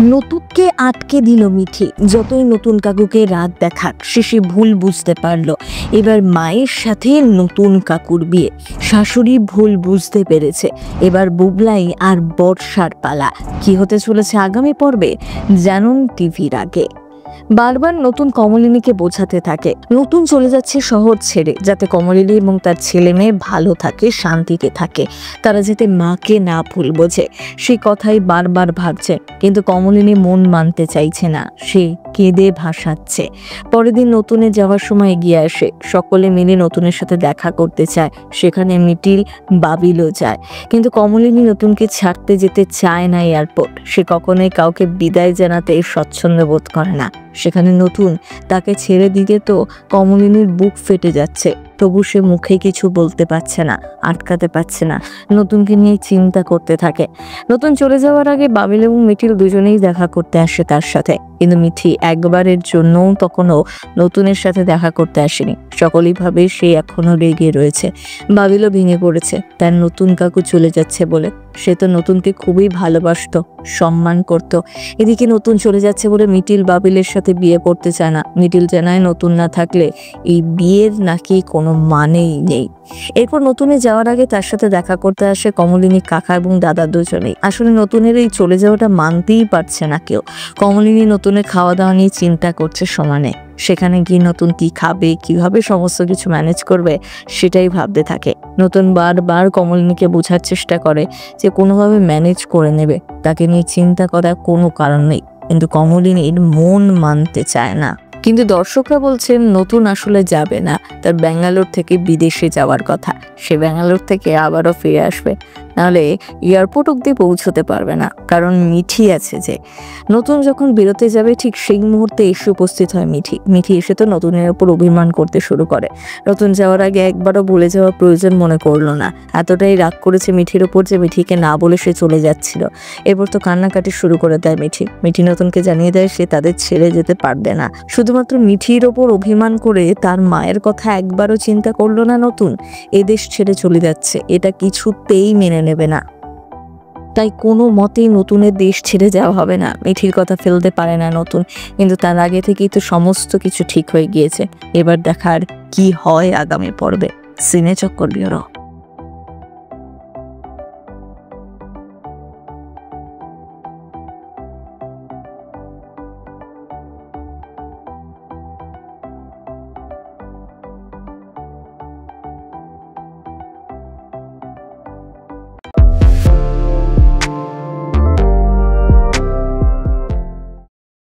নতুনকে আটকে দিল মিঠি। যতই নতুন কাকুকে রাত দেখাক শেষে ভুল বুঝতে পারলো। এবার মায়ের সাথে নতুন কাকুর বিয়ে। শাশুড়ি ভুল বুঝতে পেরেছে। এবার বুবলাই আর বর্ষার পালা। কি হতে চলেছে আগামী পর্বে জানুন টিভির আগে। বারবার নতুন কমলিনীকে বোঝাতে থাকে নতুন চলে যাচ্ছে শহর ছেড়ে, যাতে কমলিনী এবং তার ছেলে মেয়ে ভালো থাকে, শান্তিতে থাকে, তারা যাতে মাকে না ভুল বোঝে। সেই কথাই বারবার ভাবছে, কিন্তু কমলিনী মন মানতে চাইছে না। সে কেঁদে ভাসাচ্ছে। পরের দিন নতুনে যাওয়ার সময় এগিয়ে আসে। সকলে মিলে নতুনের সাথে দেখা করতে চায়। সেখানে মিটিল, বাবিলও যায়, কিন্তু কমলিনী নতুনকে ছাড়তে যেতে চায় না এয়ারপোর্ট। সে কখনোই কাউকে বিদায় জানাতে স্বচ্ছন্দ বোধ করে না। সেখানে নতুন তাকে ছেড়ে দিতে তো কমলিনীর বুক ফেটে যাচ্ছে, তবু সে মুখে কিছু বলতে পারছে না, আটকাতে পারছে না। নতুনকে নিয়ে চিন্তা করতে থাকে। নতুন চলে যাওয়ার আগে বাবিল এবং মিঠিল দুজনেই দেখা করতে আসে তার সাথে, কিন্তু মিঠি একবারের জন্যও তখনও নতুনের সাথে দেখা করতে আসেনি। সকলেই ভাবে সে এখনো রেগে রয়েছে। বাবিলও ভেঙে পড়েছে তার নতুন কাকু চলে যাচ্ছে বলে। সে তো নতুনকে খুবই ভালোবাসতো, সম্মান করত। এদিকে নতুন চলে যাচ্ছে বলে মিঠিল বাবিলের সাথে বিয়ে করতে চায় না। মিঠিল জানায় নতুন না থাকলে এই বিয়ের নাকি কোনো মানেই নেই। এরপর নতুনে যাওয়ার আগে তার সাথে দেখা করতে আসে কমলিনী কাকা এবং দাদা দুজনেই। আসলে নতুনের এই চলে যাওয়াটা মানতেই পারছে না কেউ। কমলিনী নতুনের খাওয়া দাওয়া নিয়ে চিন্তা করছে সমানে। সেখানে গিয়ে নতুন কি খাবে, কিভাবে সমস্ত কিছু ম্যানেজ করবে সেটাই ভাবতে থাকে। নতুন বারবার কমলিনীকে বোঝার চেষ্টা করে যে কোনোভাবে ম্যানেজ করে নেবে, তাকে নিয়ে চিন্তা করার কোনো কারণ নেই, কিন্তু কমলিনীর মন মানতে চায় না। কিন্তু দর্শকরা বলছেন নতুন আসলে যাবে না, তার ব্যাঙ্গালোর থেকে বিদেশে যাওয়ার কথা। সে ব্যাঙ্গালোর থেকে আবারও ফিরে আসবে, নাহলে এয়ারপোর্ট অব্দি পৌঁছতে পারবে না, কারণ মিঠি আছে যে। নতুন যখন বেরোতে যাবে ঠিক সেই মুহূর্তে এসে উপস্থিত হয় মিঠি। মিঠি এসে তো নতুনের ওপর অভিমান করতে শুরু করে। নতুন যাওয়ার আগে একবারও বলে যাওয়ার প্রয়োজন মনে করলো না। এতটাই রাগ করেছে মিঠির ওপর যে মিঠিকে না বলে সে চলে যাচ্ছিল। এরপর তো কান্নাকাটি শুরু করে দেয় মিঠি। মিঠি নতুনকে জানিয়ে দেয় সে তাদের ছেড়ে যেতে পারবে না। শুধুমাত্র মিঠির ওপর অভিমান করে তার মায়ের কথা একবারও চিন্তা করলো না নতুন। এদেশ ছেড়ে চলে যাচ্ছে, এটা কিছুতেই মেনে নেবে না। তাই কোনো মতেই নতুনের দেশ ছেড়ে যাওয়া হবে না। মিঠির কথা ফেলতে পারে না নতুন, কিন্তু তার আগে থেকেই তো সমস্ত কিছু ঠিক হয়ে গিয়েছে। এবার দেখার কি হয় আগামী পর্বে। সিনে চক্কর ব্যুরো।